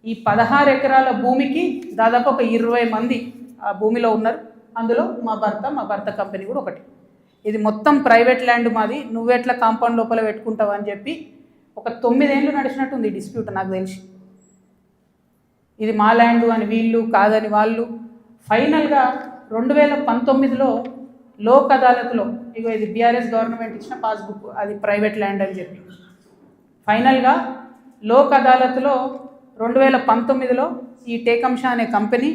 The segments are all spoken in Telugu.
ఈ 16 ఎకరాల భూమికి దాదాపు ఒక 20 మంది ఆ భూమిలో ఉన్నారు. అందులో మా భర్త కంపెనీ కూడా ఒకటి. ఇది మొత్తం ప్రైవేట్ ల్యాండ్ మాది, నువ్వెట్లా కాంపౌండ్ లోపల పెట్టుకుంటావు అని చెప్పి ఒక 9 ఏళ్ళు నడిచినట్టుంది ఈ డిస్ప్యూట్ నాకు తెలిసి. ఇది మా ల్యాండ్ అని వీళ్ళు, కాదని వాళ్ళు. ఫైనల్గా 2019లో లోక్ అదాలత్లో, ఇగో ఇది బీఆర్ఎస్ గవర్నమెంట్ ఇచ్చిన పాస్బుక్, అది ప్రైవేట్ ల్యాండ్ అని చెప్పి ఫైనల్గా లోక్ అదాలత్లో 2019లో ఈ టేకంషా అనే కంపెనీ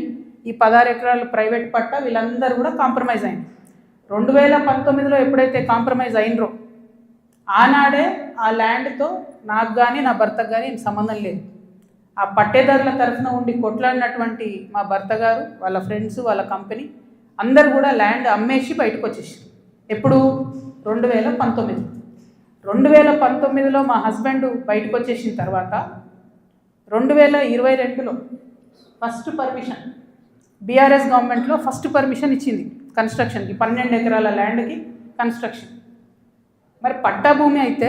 ఈ 16 ఎకరాలు ప్రైవేట్ పట్టా వీళ్ళందరూ కూడా కాంప్రమైజ్ అయింది. 2019లో ఎప్పుడైతే కాంప్రమైజ్ అయినరో ఆనాడే ఆ ల్యాండ్తో నాకు కానీ నా భర్తకు కానీ సంబంధం లేదు. ఆ పట్టేదారుల తరఫున ఉండి కొట్లాడినటువంటి మా భర్త గారు, వాళ్ళ ఫ్రెండ్స్, వాళ్ళ కంపెనీ అందరు కూడా ల్యాండ్ అమ్మేసి బయటకు వచ్చేసారు. ఎప్పుడు? 2019. 2019లో మా హస్బెండ్ బయటకు వచ్చేసిన తర్వాత 2022లో ఫస్ట్ పర్మిషన్, బీఆర్ఎస్ గవర్నమెంట్లో ఫస్ట్ పర్మిషన్ ఇచ్చింది కన్స్ట్రక్షన్కి, 12 ఎకరాల ల్యాండ్కి కన్స్ట్రక్షన్. మరి పట్టా భూమి అయితే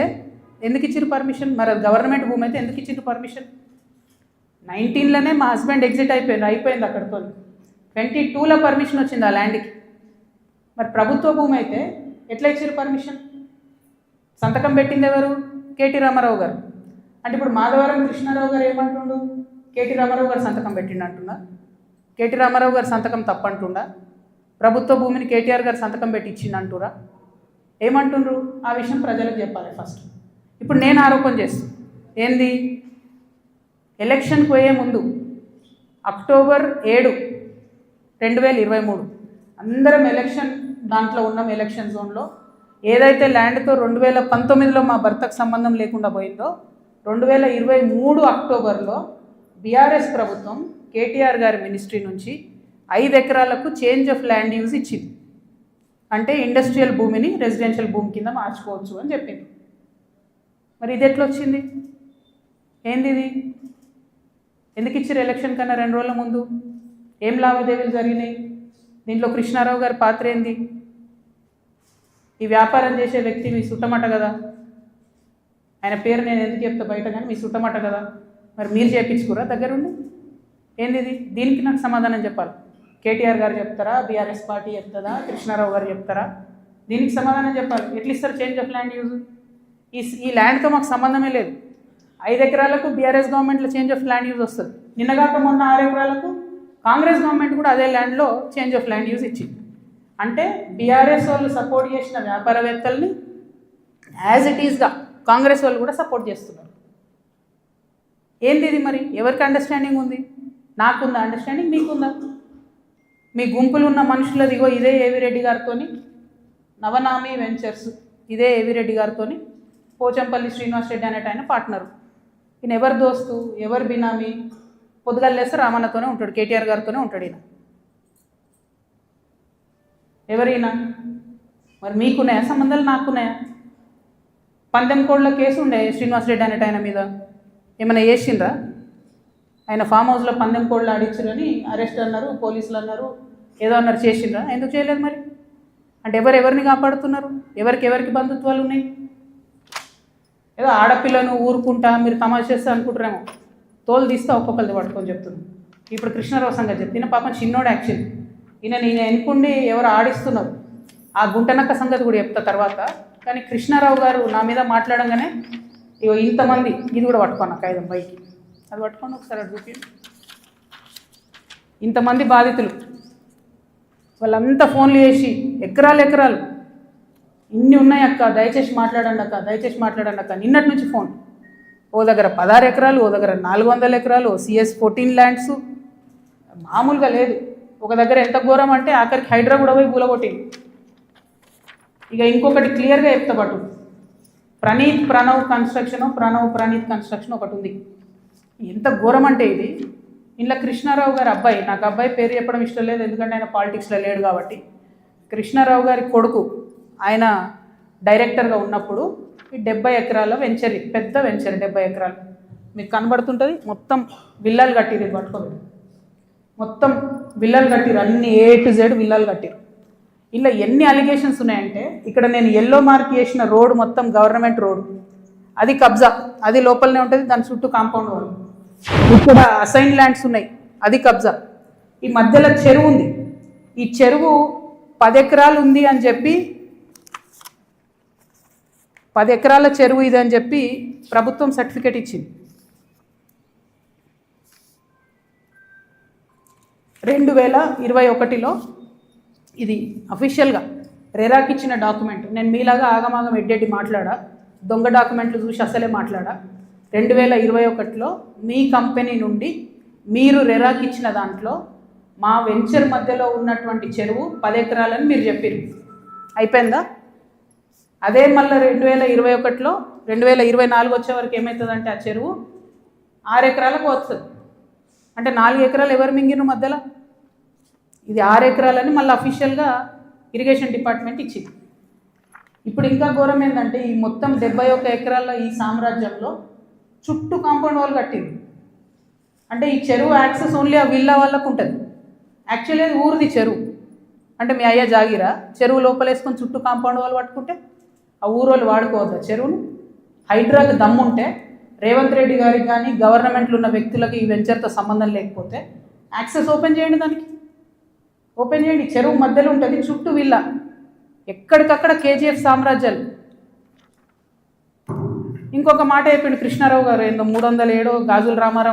ఎందుకు ఇచ్చారు పర్మిషన్? మరి అది గవర్నమెంట్ భూమి అయితే ఎందుకు ఇచ్చారు పర్మిషన్? 19లోనే మా హస్బెండ్ ఎగ్జిట్ అయిపోయింది అక్కడితో. 22లో పర్మిషన్ వచ్చింది ఆ ల్యాండ్కి. మరి ప్రభుత్వ భూమి అయితే ఎట్లా ఇచ్చారు పర్మిషన్? సంతకం పెట్టింది ఎవరు? కేటీ రామారావు గారు. అంటే ఇప్పుడు మాధవరం కృష్ణారావు గారు ఏమంటుండు? కేటీ రామారావు గారు సంతకం పెట్టిండు అంటున్నా. కేటీ రామారావు గారు సంతకం తప్పంటుండా? ప్రభుత్వ భూమిని కేటీఆర్ గారు సంతకం పెట్టి ఇచ్చిండు అంటురా? ఏమంటుండ్రు? ఆ విషయం ప్రజలకు చెప్పాలి ఫస్ట్. ఇప్పుడు నేను ఆరోపణ చేస్తాను ఏంది? ఎలక్షన్కి పోయే ముందు అక్టోబర్ 7, 2023 అందరం ఎలక్షన్ దాంట్లో ఉన్నాం. ఎలక్షన్ జోన్లో ఏదైతే ల్యాండ్తో 2019లో మా భర్తకు సంబంధం లేకుండా పోయిందో 2023 అక్టోబర్లో బీఆర్ఎస్ ప్రభుత్వం కేటీఆర్ గారి మినిస్ట్రీ నుంచి 5 ఎకరాలకు చేంజ్ ఆఫ్ ల్యాండ్ యూజ్ ఇచ్చింది. అంటే ఇండస్ట్రియల్ భూమిని రెసిడెన్షియల్ భూమి కింద మార్చుకోవచ్చు అని చెప్పింది. మరి ఇది ఎట్లా వచ్చింది? ఏంది ఇది? ఎందుకు ఇచ్చారు ఎలక్షన్ కన్నా 2 రోజుల ముందు? ఏం లావాదేవీలు జరిగినాయి? దీంట్లో కృష్ణారావు గారి పాత్ర ఏంది? ఈ వ్యాపారం చేసే వ్యక్తి మీ సుట్టమట కదా, ఆయన పేరు నేను ఎందుకు చెప్తా బయట, కానీ మీ సుట్టమట కదా. మరి మీరు చేయించుకురా దగ్గరుండి? ఏంది ఇది? దీనికి నాకు సమాధానం చెప్పాలి. కేటీఆర్ గారు చెప్తారా? బీఆర్ఎస్ పార్టీ చెప్తుందా? కృష్ణారావు గారు చెప్తారా? దీనికి సమాధానం చెప్పాలి. ఎట్లా ఇస్తారు చేంజ్ ఆఫ్ ల్యాండ్ యూజ్? ఈ ల్యాండ్తో మాకు సంబంధమే లేదు. 5 ఎకరాలకు బీఆర్ఎస్ గవర్నమెంట్లో చేంజ్ ఆఫ్ ల్యాండ్ యూజ్ వస్తుంది. నిన్నగాక మొన్న 6 ఎకరాలకు కాంగ్రెస్ గవర్నమెంట్ కూడా అదే ల్యాండ్లో చేంజ్ ఆఫ్ ల్యాండ్ యూజ్ ఇచ్చింది. అంటే బీఆర్ఎస్ వాళ్ళు సపోర్ట్ చేసిన వ్యాపారవేత్తల్ని యాజ్ ఇట్ ఈస్గా కాంగ్రెస్ వాళ్ళు కూడా సపోర్ట్ చేస్తున్నారు. ఏంది ఇది? మరి ఎవరికి అండర్స్టాండింగ్ ఉంది? నాకుందా అండర్స్టాండింగ్? మీకుందా? మీ గుంపులు ఉన్న మనుషులది ఇగో ఇదే ఏవిరెడ్డి గారితో, నవనామి వెంచర్స్, ఇదే ఏవిరెడ్డి గారితో పోచంపల్లి శ్రీనివాస్ రెడ్డి అనేట ఆయన పార్ట్నరు. ఈయన ఎవరు దోస్తు, ఎవరు బినామీ? పొద్దుగల్లేస్తే రామన్నతోనే ఉంటాడు, కేటీఆర్ గారితోనే ఉంటాడు ఈయన. ఎవరైనా? మరి మీకున్నాయా సంబంధాలు? నాకున్నాయా? పందెం కోళ్ళ కేసు ఉండే శ్రీనివాస్ రెడ్డి అనేట ఆయన మీద, ఏమైనా చేసిండ్రా? ఆయన ఫామ్ హౌస్లో పందెం కోళ్ళు ఆడించారని అరెస్ట్ అన్నారు, పోలీసులు అన్నారు, ఏదో అన్నారు, చేసిండ్రా? ఎందుకు చేయలేదు మరి? అంటే ఎవరిని కాపాడుతున్నారు? ఎవరికి బంధుత్వాలు ఉన్నాయి? ఏదో ఆడపిల్లను ఊరుకుంటా మీరు తమాషా చేస్తా అనుకుంటారేమో, తోలు తీస్తా ఒక్కొక్కరిది పట్టుకొని చెప్తున్నాను. ఇప్పుడు కృష్ణారావు సంగతి చెప్తే, ఈయన పాపం చిన్నోడు యాక్చువల్లీ, నేను ఎన్నుకుండి ఎవరు ఆడిస్తున్నారు, ఆ గుంటనక్క సంగతి కూడా చెప్తా తర్వాత. కానీ కృష్ణారావు గారు నా మీద మాట్లాడంగానే ఇగో ఇంతమంది, ఇది కూడా పట్టుకోను నాకు 5 బైకి, అది పట్టుకోండి ఒకసారి అది చూపి. ఇంతమంది బాధితులు వాళ్ళంతా ఫోన్లు చేసి ఎకరాలు ఇన్ని ఉన్నాయి అక్క, దయచేసి మాట్లాడండి అక్క. నిన్నటి నుంచి ఫోన్. ఓ దగ్గర 16 ఎకరాలు, ఓ దగ్గర 400 ఎకరాలు, CS 14 ల్యాండ్స్, మామూలుగా లేదు. ఒక దగ్గర ఎంత ఘోరం అంటే ఆఖరికి హైడ్రా కూడా పోయి కూలగొట్టింది. ఇక ఇంకొకటి క్లియర్గా చెప్తా పట్టు, ప్రణీత్ కన్స్ట్రక్షన్ ఒకటి ఉంది. ఎంత ఘోరం అంటే ఇది, ఇంట్లో కృష్ణారావు గారి అబ్బాయి, నాకు అబ్బాయి పేరు చెప్పడం ఇష్టం లేదు ఎందుకంటే ఆయన పాలిటిక్స్లో లేడు కాబట్టి, కృష్ణారావు గారి కొడుకు ఆయన డైరెక్టర్గా ఉన్నప్పుడు ఈ 70 ఎకరాల వెంచర్, పెద్ద వెంచర్ 70 ఎకరాలు మీకు కనబడుతుంటుంది. మొత్తం విల్లాలు కట్టిరు, ఇది పట్టుకోండి, మొత్తం విల్లాలు కట్టిరు, అన్ని A to Z విల్లాలు కట్టిరు. ఇలా ఎన్ని అలిగేషన్స్ ఉన్నాయంటే, ఇక్కడ నేను ఎల్లో మార్క్ చేసిన రోడ్ మొత్తం గవర్నమెంట్ రోడ్, అది కబ్జా, అది లోపలనే ఉంటుంది, దాని చుట్టూ కాంపౌండ్ వాళ్ళు. ఇక్కడ అసైన్ ల్యాండ్స్ ఉన్నాయి, అది కబ్జా. ఈ మధ్యలో చెరువు ఉంది, ఈ చెరువు 10 ఎకరాలు ఉంది అని చెప్పి 10 ఎకరాల చెరువు ఇది అని చెప్పి ప్రభుత్వం సర్టిఫికేట్ ఇచ్చింది. 2021లో ఇది అఫీషియల్గా రెరాకి ఇచ్చిన డాక్యుమెంట్. నేను మీలాగా ఆగమాగం ఎడ్డెడ్డి మాట్లాడా, దొంగ డాక్యుమెంట్లు చూసి అసలే మాట్లాడా. 2021లో మీ కంపెనీ నుండి మీరు రెరాకి ఇచ్చిన దాంట్లో మా వెంచర్ మధ్యలో ఉన్నటువంటి చెరువు 10 ఎకరాలని మీరు చెప్పారు. అయిపోయిందా? అదే మళ్ళీ 2021లో 2024 వచ్చే వరకు ఏమవుతుందంటే ఆ చెరువు 6 ఎకరాలకు వస్తుంది. అంటే 4 ఎకరాలు ఎవరు మింగిన మధ్యలో? ఇది 6 ఎకరాలని మళ్ళీ అఫీషియల్గా ఇరిగేషన్ డిపార్ట్మెంట్ ఇచ్చింది. ఇప్పుడు ఇంకా ఘోరం ఏంటంటే ఈ మొత్తం 71 ఎకరాల ఈ సామ్రాజ్యంలో చుట్టూ కాంపౌండ్ వాల్ కట్టింది. అంటే ఈ చెరువు యాక్సెస్ ఓన్లీ ఆ విల్లా వాళ్ళకు ఉంటుంది. యాక్చువల్లీ అది ఊరిది చెరువు. అంటే మీ అయ్యా జాగిరా చెరువు లోపలేసుకొని చుట్టూ కాంపౌండ్ వాల్ పట్టుకుంటే ఆ ఊరు వాళ్ళు వాడుకోవద్దా చెరువును? హైడ్రాకి దమ్ముంటే రేవంత్ రెడ్డి గారికి కానీ గవర్నమెంట్లో ఉన్న వ్యక్తులకు ఈ వెంచర్తో సంబంధం లేకపోతే యాక్సెస్ ఓపెన్ చేయండి, దానికి ఓపెన్ చేయండి. చెరువు మధ్యలో ఉంటుంది, చుట్టూ విల్లా, ఎక్కడికక్కడ కేజీఎఫ్ సామ్రాజ్యాలు. ఇంకొక మాట చెప్పిండు కృష్ణారావు గారు, ఏందో 307 గాజుల రామారావు